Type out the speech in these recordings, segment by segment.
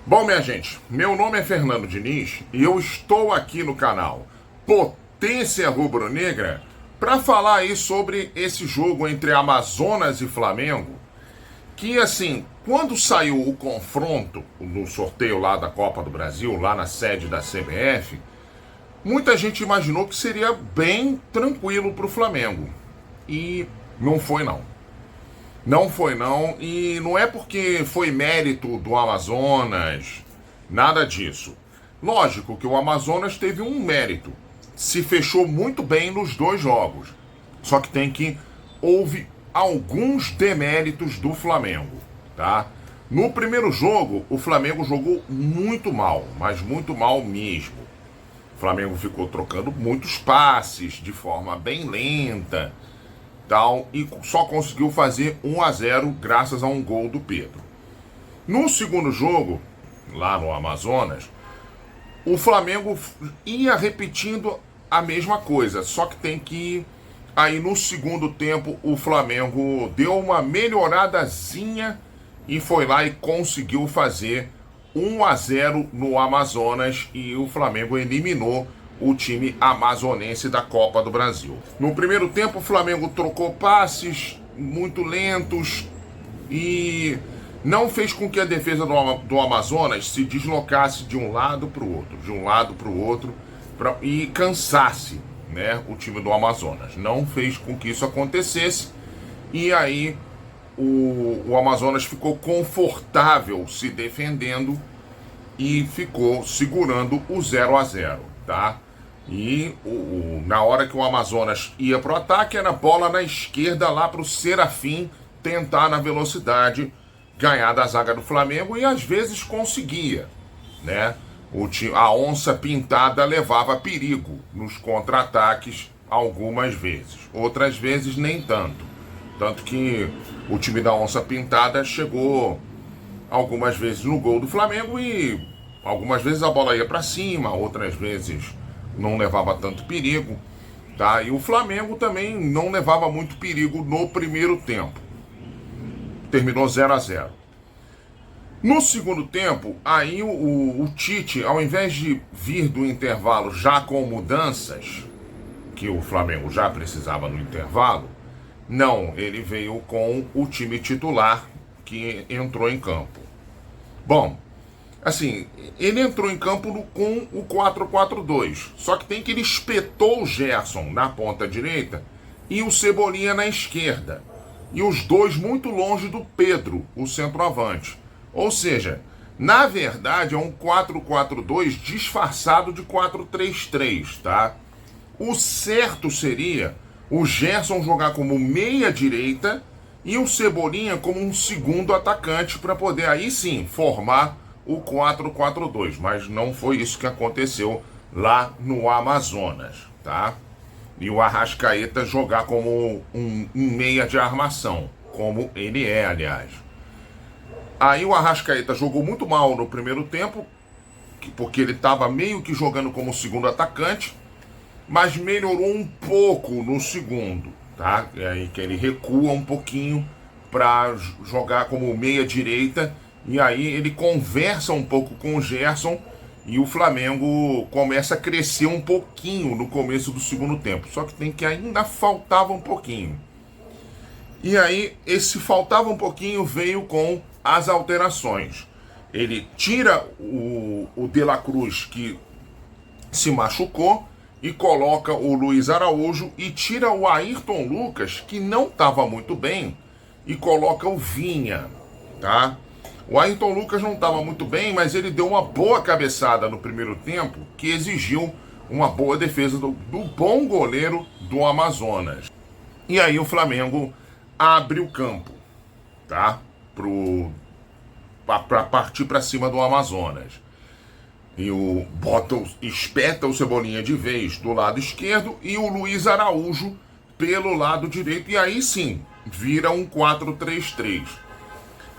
Bom, minha gente, meu nome é Fernando Diniz e eu estou aqui no canal Potência Rubro-Negra para falar aí sobre esse jogo entre Amazonas e Flamengo, que assim, quando saiu o confronto no sorteio lá da Copa do Brasil, lá na sede da CBF, muita gente imaginou que seria bem tranquilo para o Flamengo. E não foi não. Não foi não, e não é porque foi mérito do Amazonas, nada disso. Lógico que o Amazonas teve um mérito, se fechou muito bem nos dois jogos. Só que houve alguns deméritos do Flamengo, tá? No primeiro jogo, o Flamengo jogou muito mal, mas muito mal mesmo. O Flamengo ficou trocando muitos passes de forma bem lenta, tal, e só conseguiu fazer 1-0 graças a um gol do Pedro. No segundo jogo, lá no Amazonas, o Flamengo ia repetindo a mesma coisa, só que aí no segundo tempo o Flamengo deu uma melhoradazinha e foi lá e conseguiu fazer 1-0 no Amazonas e o Flamengo eliminou o time amazonense da Copa do Brasil. No primeiro tempo, o Flamengo trocou passes muito lentos e não fez com que a defesa do Amazonas se deslocasse de um lado para o outro, e cansasse, né, o time do Amazonas. Não fez com que isso acontecesse e aí o Amazonas ficou confortável se defendendo e ficou segurando o 0-0, tá? E na hora que o Amazonas ia pro ataque, era bola na esquerda lá pro Serafim tentar na velocidade ganhar da zaga do Flamengo e às vezes conseguia, né? A onça pintada levava perigo nos contra-ataques algumas vezes, outras vezes nem tanto. Tanto que o time da onça pintada chegou algumas vezes no gol do Flamengo e algumas vezes a bola ia para cima, outras vezes não levava tanto perigo, tá? E o Flamengo também não levava muito perigo no primeiro tempo. Terminou 0-0. No segundo tempo, aí o Tite, ao invés de vir do intervalo já com mudanças, que o Flamengo já precisava no intervalo, não, ele veio com o time titular que entrou em campo. Bom, assim, ele entrou em campo com o 4-4-2. Só que ele espetou o Gerson na ponta direita e o Cebolinha na esquerda. E os dois muito longe do Pedro, o centroavante. Ou seja, na verdade é um 4-4-2 disfarçado de 4-3-3, tá? O certo seria o Gerson jogar como meia direita e o Cebolinha como um segundo atacante para poder aí sim formar o 4-4-2, mas não foi isso que aconteceu lá no Amazonas, tá? E o Arrascaeta jogar como um meia de armação, como ele é, aliás. Aí o Arrascaeta jogou muito mal no primeiro tempo, porque ele estava meio que jogando como segundo atacante, mas melhorou um pouco no segundo, tá? É aí que ele recua um pouquinho para jogar como meia direita. E aí ele conversa um pouco com o Gerson e o Flamengo começa a crescer um pouquinho no começo do segundo tempo. Só que ainda faltava um pouquinho. E aí esse faltava um pouquinho veio com as alterações. Ele tira o De La Cruz, que se machucou, e coloca o Luiz Araújo e tira o Ayrton Lucas, que não estava muito bem, e coloca o Vinha, tá? O Ayrton Lucas não estava muito bem, mas ele deu uma boa cabeçada no primeiro tempo, que exigiu uma boa defesa do bom goleiro do Amazonas. E aí o Flamengo abre o campo, tá? Para partir para cima do Amazonas. E espeta o Cebolinha de vez do lado esquerdo e o Luiz Araújo pelo lado direito. E aí sim, vira um 4-3-3.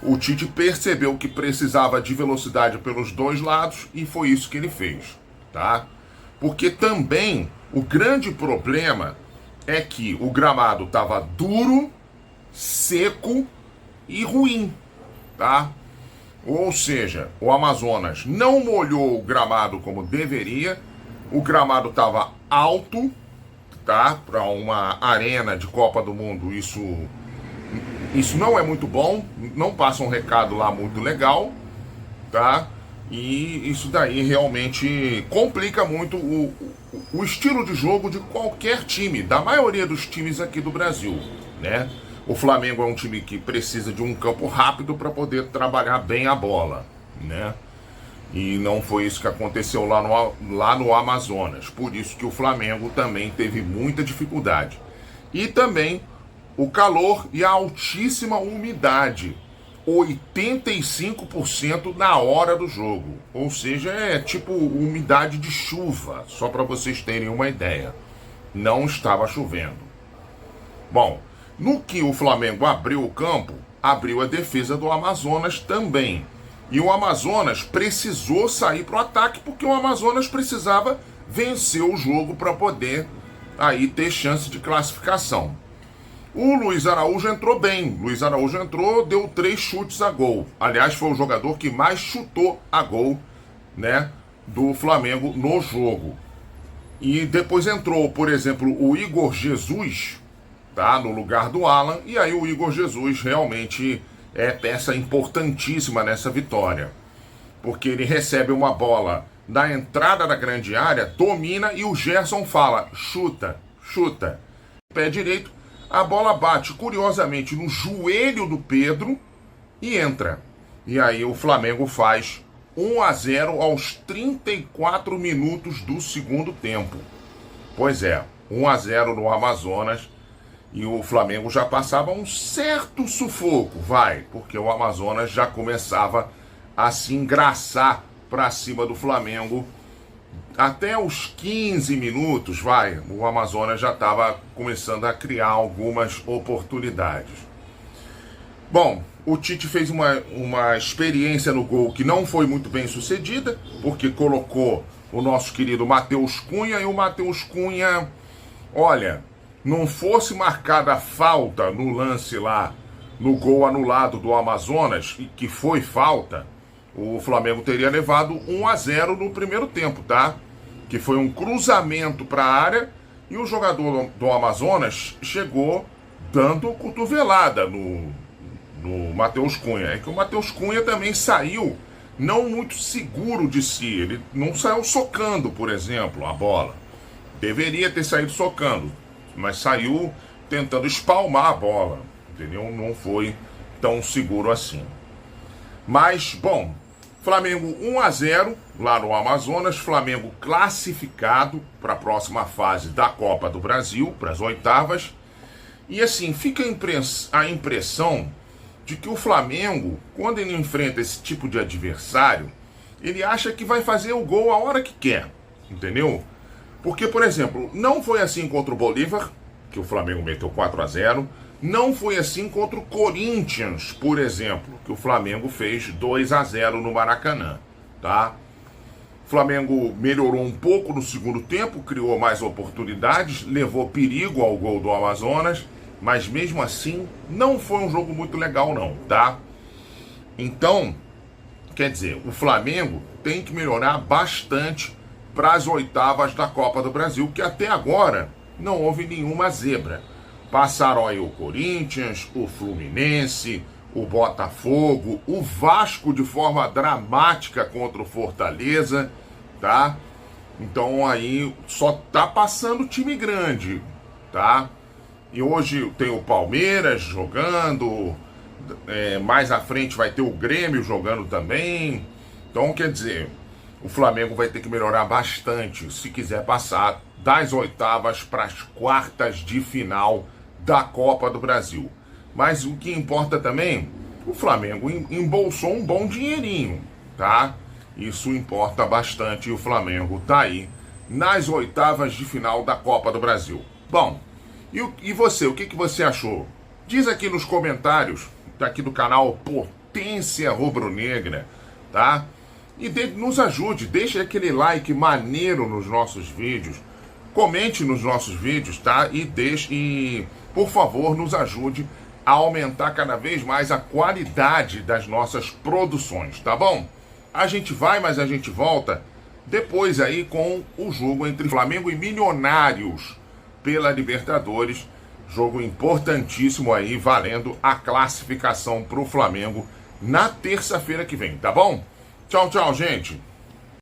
O Tite percebeu que precisava de velocidade pelos dois lados e foi isso que ele fez, tá? Porque também o grande problema é que o gramado estava duro, seco e ruim, tá? Ou seja, o Amazonas não molhou o gramado como deveria, o gramado estava alto, tá? Para uma arena de Copa do Mundo, isso não é muito bom, não passa um recado lá muito legal, tá? E isso daí realmente complica muito o estilo de jogo de qualquer time, da maioria dos times aqui do Brasil, né? O Flamengo é um time que precisa de um campo rápido para poder trabalhar bem a bola, né? E não foi isso que aconteceu lá no Amazonas. Por isso que o Flamengo também teve muita dificuldade. E também o calor e a altíssima umidade. 85% na hora do jogo. Ou seja, é tipo umidade de chuva, só para vocês terem uma ideia. Não estava chovendo. Bom, no que o Flamengo abriu o campo, abriu a defesa do Amazonas também. E o Amazonas precisou sair para o ataque porque o Amazonas precisava vencer o jogo para poder aí ter chance de classificação. O Luiz Araújo entrou bem. Luiz Araújo entrou, deu 3 chutes a gol. Aliás, foi o jogador que mais chutou a gol, né, do Flamengo no jogo. E depois entrou, por exemplo, o Igor Jesus, tá, no lugar do Alan. E aí o Igor Jesus realmente é peça importantíssima nessa vitória. Porque ele recebe uma bola na entrada da grande área, domina e o Gerson fala, chuta, chuta. Pé direito, a bola bate curiosamente no joelho do Pedro e entra. E aí o Flamengo faz 1-0 aos 34 minutos do segundo tempo. Pois é, 1-0 no Amazonas. E o Flamengo já passava um certo sufoco, porque o Amazonas já começava a se engraçar para cima do Flamengo. Até os 15 minutos, o Amazonas já estava começando a criar algumas oportunidades. Bom, o Tite fez uma experiência no gol que não foi muito bem sucedida, porque colocou o nosso querido Matheus Cunha, e o Matheus Cunha, olha, não fosse marcada a falta no lance lá, no gol anulado do Amazonas, que foi falta, o Flamengo teria levado 1-0 no primeiro tempo, tá? Que foi um cruzamento para a área e o jogador do Amazonas chegou dando cotovelada no Matheus Cunha. É que o Matheus Cunha também saiu não muito seguro de si. Ele não saiu socando, por exemplo, a bola. Deveria ter saído socando, mas saiu tentando espalmar a bola, entendeu? Não foi tão seguro assim. Mas, bom, Flamengo 1-0 lá no Amazonas, Flamengo classificado para a próxima fase da Copa do Brasil, para as oitavas. E assim, fica a impressão de que o Flamengo, quando ele enfrenta esse tipo de adversário, ele acha que vai fazer o gol a hora que quer, entendeu? Porque, por exemplo, não foi assim contra o Bolívar, que o Flamengo meteu 4-0. Não foi assim contra o Corinthians, por exemplo, que o Flamengo fez 2-0 no Maracanã, tá? O Flamengo melhorou um pouco no segundo tempo, criou mais oportunidades, levou perigo ao gol do Amazonas, mas mesmo assim não foi um jogo muito legal não, tá? Então, quer dizer, o Flamengo tem que melhorar bastante para as oitavas da Copa do Brasil, que até agora não houve nenhuma zebra. Passaram aí o Corinthians, o Fluminense, o Botafogo, o Vasco de forma dramática contra o Fortaleza, tá? Então aí só tá passando time grande, tá? E hoje tem o Palmeiras jogando, mais à frente vai ter o Grêmio jogando também. Então, quer dizer, o Flamengo vai ter que melhorar bastante se quiser passar das oitavas para as quartas de final da Copa do Brasil. Mas o que importa também, o Flamengo embolsou um bom dinheirinho, tá? Isso importa bastante e o Flamengo tá aí nas oitavas de final da Copa do Brasil. Bom, e você, o que você achou? Diz aqui nos comentários, aqui do canal Potência Rubro-Negra, tá? E nos ajude, deixe aquele like maneiro nos nossos vídeos, comente nos nossos vídeos, tá? E por favor, nos ajude a aumentar cada vez mais a qualidade das nossas produções, tá bom? A gente vai, mas a gente volta depois aí com o jogo entre Flamengo e Milionários pela Libertadores. Jogo importantíssimo aí, valendo a classificação pro Flamengo na terça-feira que vem, tá bom? Tchau, tchau, gente.